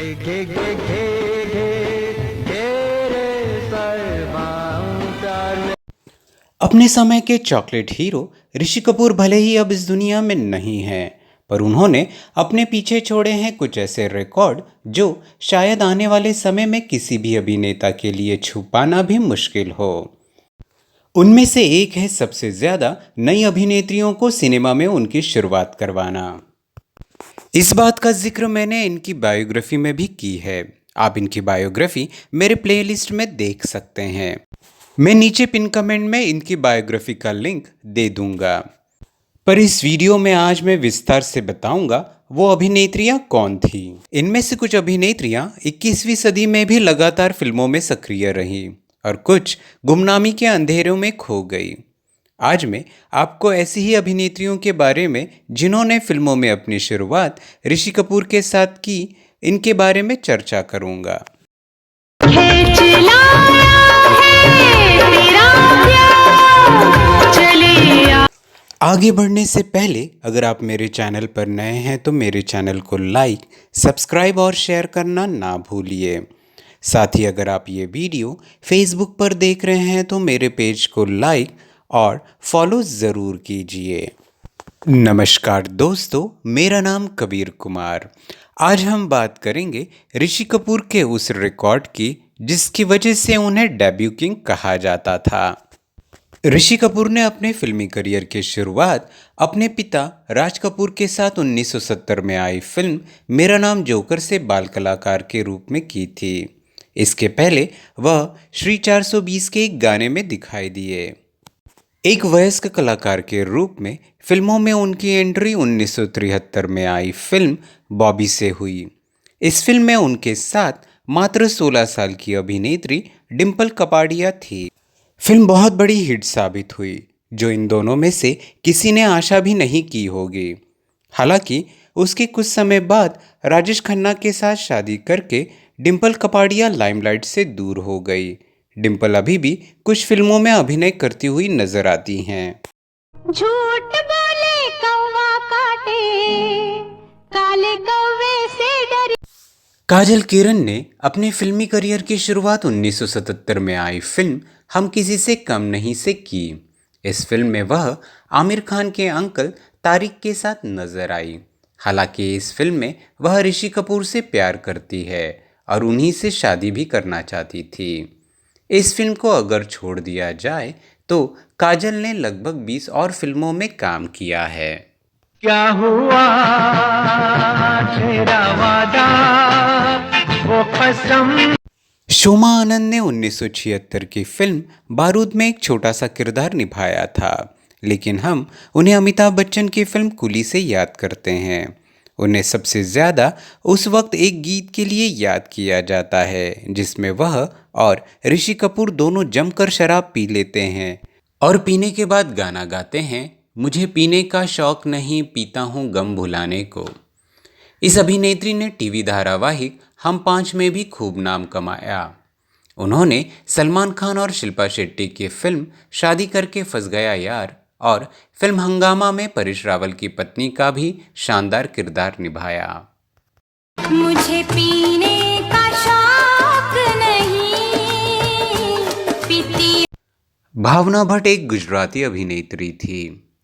घे घे घे घे घेरे सरमाऊं प्यार में। अपने समय के चॉकलेट हीरो ऋषि कपूर भले ही अब इस दुनिया में नहीं हैं, पर उन्होंने अपने पीछे छोड़े हैं कुछ ऐसे रिकॉर्ड जो शायद आने वाले समय में किसी भी अभिनेता के लिए छू पाना भी मुश्किल हो। उनमें से एक है सबसे ज़्यादा नई अभिनेत्रियों को सिनेमा में उनकी शुरुआत करवाना। इस बात का जिक्र मैंने इनकी बायोग्राफी में भी की है। आप इनकी बायोग्राफी मेरे प्लेलिस्ट में देख सकते हैं। मैं नीचे पिन कमेंट में इनकी बायोग्राफी का लिंक दे दूंगा। पर इस वीडियो में आज मैं विस्तार से बताऊंगा वो अभिनेत्रियां कौन थी। इनमें से कुछ अभिनेत्रियां 21वीं सदी में भी लगातार फिल्मों में सक्रिय रहीं और कुछ गुमनामी के अंधेरों में खो गई। आज मैं आपको ऐसी ही अभिनेत्रियों के बारे में जिन्होंने फिल्मों में अपनी शुरुआत ऋषि कपूर के साथ की, इनके बारे में चर्चा करूंगा। आगे बढ़ने से पहले अगर आप मेरे चैनल पर नए हैं तो मेरे चैनल को लाइक, सब्सक्राइब और शेयर करना ना भूलिए। साथ ही अगर आप ये वीडियो फेसबुक पर देख रहे हैं तो मेरे पेज को लाइक और फॉलो ज़रूर कीजिए। नमस्कार दोस्तों, मेरा नाम कबीर कुमार। आज हम बात करेंगे ऋषि कपूर के उस रिकॉर्ड की जिसकी वजह से उन्हें डेब्यू किंग कहा जाता था। ऋषि कपूर ने अपने फिल्मी करियर की शुरुआत अपने पिता राज कपूर के साथ 1970 में आई फिल्म मेरा नाम जोकर से बाल कलाकार के रूप में की थी। इसके पहले वह श्री 420 के एक गाने में दिखाई दिए। एक वयस्क कलाकार के रूप में फिल्मों में उनकी एंट्री 1973 में आई फिल्म बॉबी से हुई। इस फिल्म में उनके साथ मात्र 16 साल की अभिनेत्री डिम्पल कपाड़िया थी। फिल्म बहुत बड़ी हिट साबित हुई, जो इन दोनों में से किसी ने आशा भी नहीं की होगी। हालांकि उसके कुछ समय बाद राजेश खन्ना के साथ शादी करके डिम्पल कपाड़िया लाइमलाइट से दूर हो गई। डिम्पल अभी भी कुछ फिल्मों में अभिनय करती हुई नजर आती हैं। झूठ बोले कौवा काटे, काले कौवे से डरे। काजल किरण ने अपने फिल्मी करियर की शुरुआत 1977 में आई फिल्म हम किसी से कम नहीं से की। इस फिल्म में वह आमिर खान के अंकल तारिक के साथ नजर आई। हालांकि इस फिल्म में वह ऋषि कपूर से प्यार करती है और उन्हीं से शादी भी करना चाहती थी। इस फिल्म को अगर छोड़ दिया जाए तो काजल ने लगभग 20 और फिल्मों में काम किया है। क्या हुआ तेरा वादा, वो कसम। शोमा आनंद ने 1976 की फिल्म बारूद में एक छोटा सा किरदार निभाया था, लेकिन हम उन्हें अमिताभ बच्चन की फिल्म कुली से याद करते हैं। उन्हें सबसे ज़्यादा उस वक्त एक गीत के लिए याद किया जाता है जिसमें वह और ऋषि कपूर दोनों जमकर शराब पी लेते हैं और पीने के बाद गाना गाते हैं, मुझे पीने का शौक नहीं, पीता हूँ गम भुलाने को। इस अभिनेत्री ने टीवी धारावाहिक हम पांच में भी खूब नाम कमाया। उन्होंने सलमान खान और शिल्पा शेट्टी की फिल्म शादी करके फंस गया यार और फिल्म हंगामा में परेश रावल की पत्नी का भी शानदार किरदार निभाया। मुझे पीने का शौक नहीं, पीती। भावना भट्ट एक गुजराती अभिनेत्री थी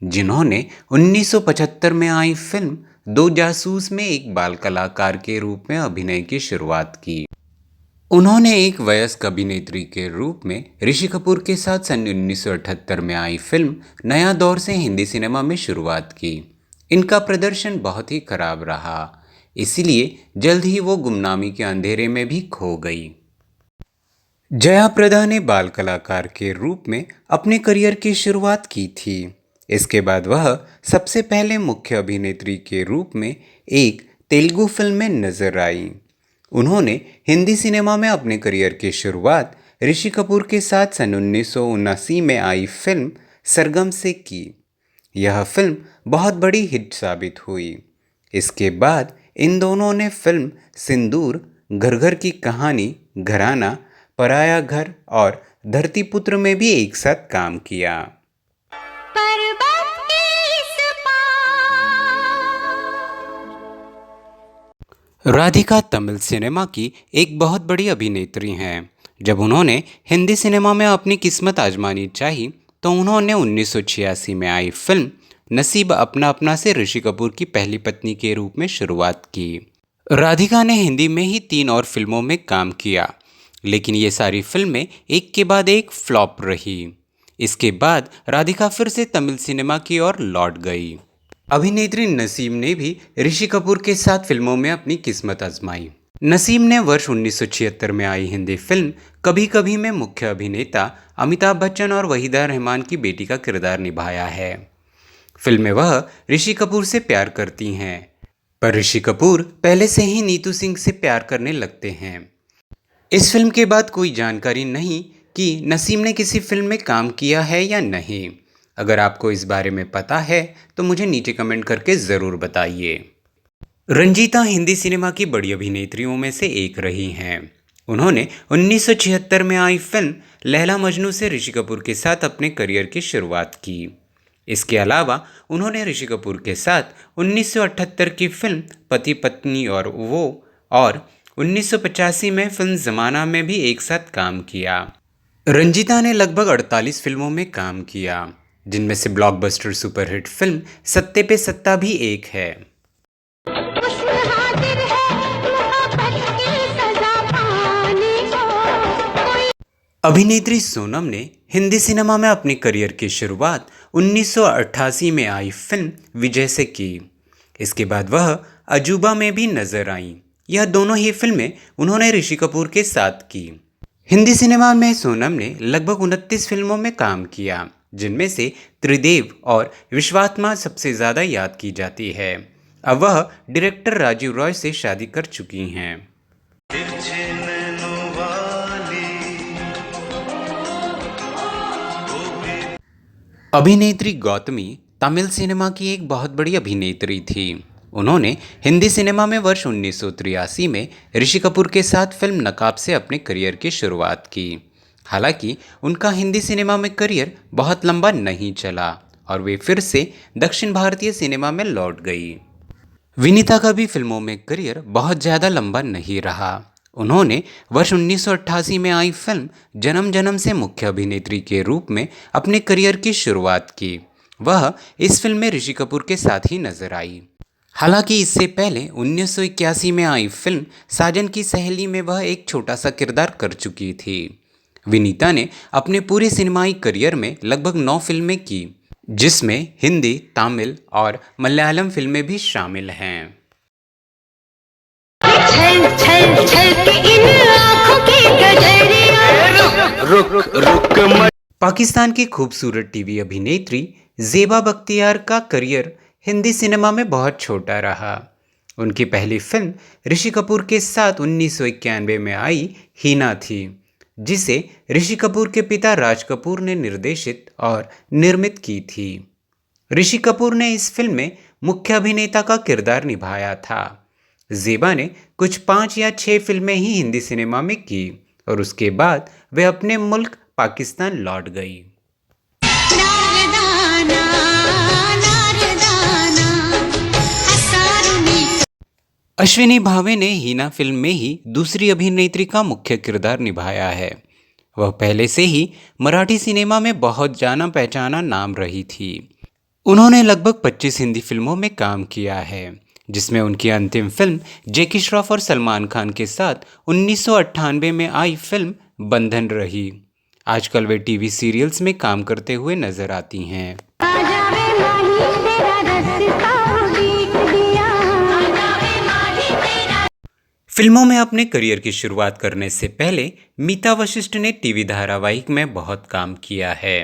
जिन्होंने 1975 में आई फिल्म दो जासूस में एक बाल कलाकार के रूप में अभिनय की शुरुआत की। उन्होंने एक वयस्क अभिनेत्री के रूप में ऋषि कपूर के साथ सन 1978 में आई फिल्म नया दौर से हिंदी सिनेमा में शुरुआत की। इनका प्रदर्शन बहुत ही खराब रहा, इसीलिए जल्द ही वो गुमनामी के अंधेरे में भी खो गई। जया प्रदा ने बाल कलाकार के रूप में अपने करियर की शुरुआत की थी। इसके बाद वह सबसे पहले मुख्य अभिनेत्री के रूप में एक तेलुगु फिल्म में नजर आई। उन्होंने हिंदी सिनेमा में अपने करियर की शुरुआत ऋषि कपूर के साथ सन 1979 में आई फिल्म सरगम से की। यह फिल्म बहुत बड़ी हिट साबित हुई। इसके बाद इन दोनों ने फिल्म सिंदूर, घर घर की कहानी, घराना, पराया घर और धरतीपुत्र में भी एक साथ काम किया। पर्वत के इस पार राधिका तमिल सिनेमा की एक बहुत बड़ी अभिनेत्री हैं। जब उन्होंने हिंदी सिनेमा में अपनी किस्मत आजमानी चाही तो उन्होंने 1986 में आई फिल्म नसीब अपना अपना से ऋषि कपूर की पहली पत्नी के रूप में शुरुआत की। राधिका ने हिंदी में ही 3 और फिल्मों में काम किया, लेकिन ये सारी फिल्में एक के बाद एक फ्लॉप रही। इसके बाद राधिका फिर से तमिल सिनेमा की ओर लौट गई। अभिनेत्री नसीम ने भी ऋषि कपूर के साथ फिल्मों में अपनी किस्मत आजमाई। नसीम ने वर्ष 1976 में आई हिंदी फिल्म कभी कभी में मुख्य अभिनेता अमिताभ बच्चन और वहीदा रहमान की बेटी का किरदार निभाया है। फिल्म में वह ऋषि कपूर से प्यार करती हैं, पर ऋषि कपूर पहले से ही नीतू सिंह से प्यार करने लगते हैं। इस फिल्म के बाद कोई जानकारी नहीं कि नसीम ने किसी फिल्म में काम किया है या नहीं। अगर आपको इस बारे में पता है तो मुझे नीचे कमेंट करके ज़रूर बताइए। रंजीता हिंदी सिनेमा की बड़ी अभिनेत्रियों में से एक रही हैं। उन्होंने 1976 में आई फिल्म लैला मजनू से ऋषि कपूर के साथ अपने करियर की शुरुआत की। इसके अलावा उन्होंने ऋषि कपूर के साथ 1978 की फिल्म पति पत्नी और वो और 1985 में फिल्म ज़माना में भी एक साथ काम किया। रंजीता ने लगभग 48 फिल्मों में काम किया, जिनमें से ब्लॉकबस्टर सुपरहिट फिल्म सत्ते पे सत्ता भी एक है। उसमें हाजिर है मोहब्बत की सजा पाने को कोई। अभिनेत्री सोनम ने हिंदी सिनेमा में अपने करियर की शुरुआत 1988 में आई फिल्म विजय से की। इसके बाद वह अजूबा में भी नजर आईं। यह दोनों ही फिल्में उन्होंने ऋषि कपूर के साथ की। हिंदी सिनेमा में सोनम ने लगभग 29 फिल्मों में काम किया, जिनमें से त्रिदेव और विश्वात्मा सबसे ज़्यादा याद की जाती है। अब वह डायरेक्टर राजीव रॉय से शादी कर चुकी हैं। अभिनेत्री गौतमी तमिल सिनेमा की एक बहुत बड़ी अभिनेत्री थी। उन्होंने हिंदी सिनेमा में वर्ष 1983 में ऋषि कपूर के साथ फिल्म नकाब से अपने करियर की शुरुआत की। हालांकि उनका हिंदी सिनेमा में करियर बहुत लंबा नहीं चला और वे फिर से दक्षिण भारतीय सिनेमा में लौट गई। विनीता का भी फिल्मों में करियर बहुत ज़्यादा लंबा नहीं रहा। उन्होंने वर्ष 1988 में आई फिल्म जन्म जन्म से मुख्य अभिनेत्री के रूप में अपने करियर की शुरुआत की। वह इस फिल्म में ऋषि कपूर के साथ ही नजर आई। हालांकि इससे पहले 1981 में आई फिल्म साजन की सहेली में वह एक छोटा सा किरदार कर चुकी थी। विनीता ने अपने पूरे सिनेमाई करियर में लगभग 9 फिल्में की, जिसमें हिंदी, तमिल और मलयालम फिल्में भी शामिल हैं। छल छल छल के इन आँखों की गजरिया। रुक पाकिस्तान की खूबसूरत टीवी अभिनेत्री ज़ेबा बख्तियार का करियर हिंदी सिनेमा में बहुत छोटा रहा। उनकी पहली फिल्म ऋषि कपूर के साथ 1991 में आई हीना थी, जिसे ऋषि कपूर के पिता राज कपूर ने निर्देशित और निर्मित की थी। ऋषि कपूर ने इस फिल्म में मुख्य अभिनेता का किरदार निभाया था। ज़ेबा ने कुछ 5 या 6 फिल्में ही हिंदी सिनेमा में की और उसके बाद वे अपने मुल्क पाकिस्तान लौट गई। नारदाना नारदाना हसारुनी। अश्विनी भावे ने हीना फिल्म में ही दूसरी अभिनेत्री का मुख्य किरदार निभाया है। वह पहले से ही मराठी सिनेमा में बहुत जाना पहचाना नाम रही थी। उन्होंने लगभग 25 हिंदी फिल्मों में काम किया है, जिसमें उनकी अंतिम फिल्म जैकी श्रॉफ और सलमान खान के साथ 1998 में आई फिल्म बंधन रही। आजकल वे टीवी सीरियल्स में काम करते हुए नजर आती हैं। फिल्मों में अपने करियर की शुरुआत करने से पहले मीता वशिष्ठ ने टीवी धारावाहिक में बहुत काम किया है।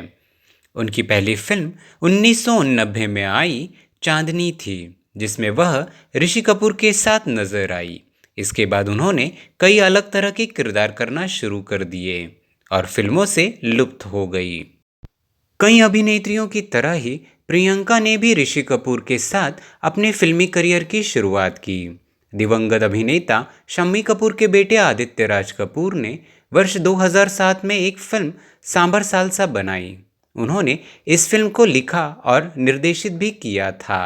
उनकी पहली फिल्म 1989 में आई चांदनी थी, जिसमें वह ऋषि कपूर के साथ नजर आई। इसके बाद उन्होंने कई अलग तरह के किरदार करना शुरू कर दिए और फिल्मों से लुप्त हो गई। कई अभिनेत्रियों की तरह ही प्रियंका ने भी ऋषि कपूर के साथ अपने फिल्मी करियर की शुरुआत की। दिवंगत अभिनेता शम्मी कपूर के बेटे आदित्य राज कपूर ने वर्ष 2007 में एक फिल्म सांबर सालसा बनाई। उन्होंने इस फिल्म को लिखा और निर्देशित भी किया था।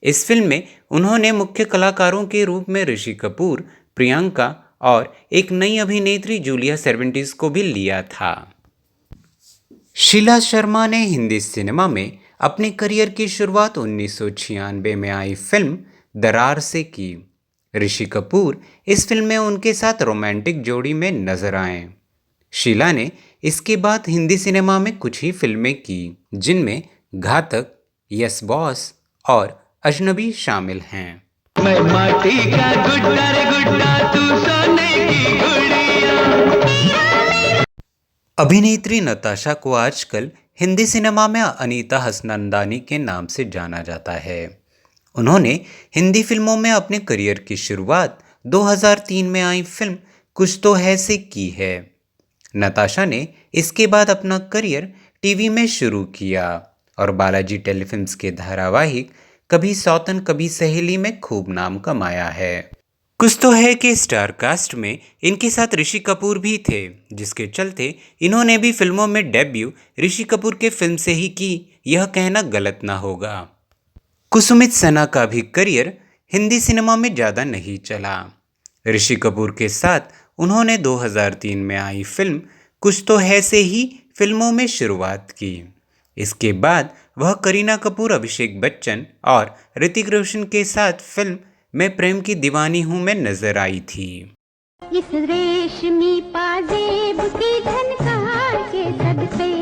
इस फिल्म में उन्होंने मुख्य कलाकारों के रूप में ऋषि कपूर, प्रियंका और एक नई अभिनेत्री जूलिया सर्वेंटीज को भी लिया था। शीला शर्मा ने हिंदी सिनेमा में अपने करियर की शुरुआत 1996 में आई फिल्म दरार से की। ऋषि कपूर इस फिल्म में उनके साथ रोमांटिक जोड़ी में नजर आए। शीला ने इसके बाद हिंदी सिनेमा में कुछ ही फिल्में की, जिनमें घातक, यस बॉस और अजनबी शामिल हैं। मैं माटी का गुड्डा रे गुड्डा, तू सोने की गुड़िया। अभिनेत्री नताशा को आजकल हिंदी सिनेमा में अनीता हसनंदानी के नाम से जाना जाता है। उन्होंने हिंदी फिल्मों में अपने करियर की शुरुआत 2003 में आई फिल्म कुछ तो है से की है। नताशा ने इसके बाद अपना करियर टीवी में शुरू किया और बालाजी टेलीफिल्म्स के धारावाहिक कभी सौतन कभी सहेली में खूब नाम कमाया है। कुछ तो है कि स्टार कास्ट में इनके साथ ऋषि कपूर भी थे, जिसके चलते इन्होंने भी फिल्मों में डेब्यू ऋषि कपूर के फिल्म से ही की, यह कहना गलत ना होगा। कुसुमित सना का भी करियर हिंदी सिनेमा में ज़्यादा नहीं चला। ऋषि कपूर के साथ उन्होंने 2003 में आई फिल्म कुछ तो है से ही फिल्मों में शुरुआत की। इसके बाद वह करीना कपूर, अभिषेक बच्चन और ऋतिक रोशन के साथ फिल्म मैं प्रेम की दीवानी हूँ में नजर आई थी। इस रेशमी पाजेब की झनकार के सदके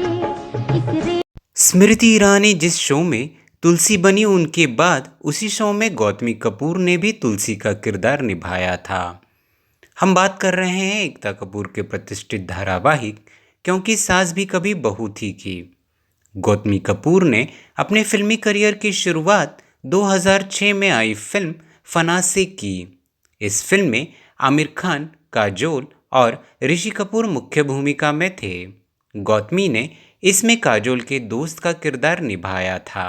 स्मृति ईरानी जिस शो में तुलसी बनी, उनके बाद उसी शो में गौतमी कपूर ने भी तुलसी का किरदार निभाया था। हम बात कर रहे हैं एकता कपूर के प्रतिष्ठित धारावाहिक क्योंकि सास भी कभी बहू थी की। गौतमी कपूर ने अपने फिल्मी करियर की शुरुआत 2006 में आई फिल्म फना से की। इस फिल्म में आमिर खान, काजोल और ऋषि कपूर मुख्य भूमिका में थे। गौतमी ने इसमें काजोल के दोस्त का किरदार निभाया था।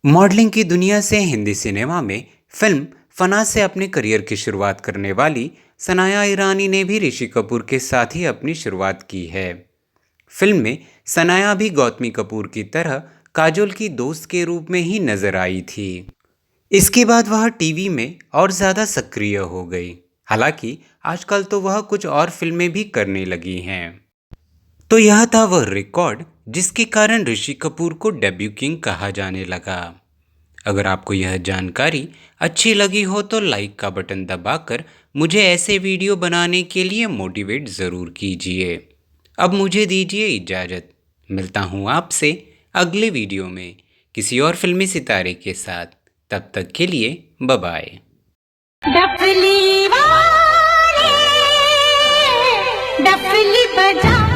मॉडलिंग की दुनिया से हिंदी सिनेमा में फिल्म फना से अपने करियर की शुरुआत करने वाली सनाया ईरानी ने भी ऋषि कपूर के साथ ही अपनी शुरुआत की है। फिल्म में सनाया भी गौतमी कपूर की तरह काजोल की दोस्त के रूप में ही नजर आई थी। इसके बाद वह टीवी में और ज़्यादा सक्रिय हो गई। हालांकि आजकल तो वह कुछ और फिल्में भी करने लगी हैं। तो यह था वह रिकॉर्ड जिसके कारण ऋषि कपूर को डेब्यू किंग कहा जाने लगा। अगर आपको यह जानकारी अच्छी लगी हो तो लाइक का बटन दबाकर मुझे ऐसे वीडियो बनाने के लिए मोटिवेट ज़रूर कीजिए। अब मुझे दीजिए इजाज़त। मिलता हूँ आपसे अगले वीडियो में किसी और फिल्मी सितारे के साथ। तब तक के लिए बाय बाय। डफली बजा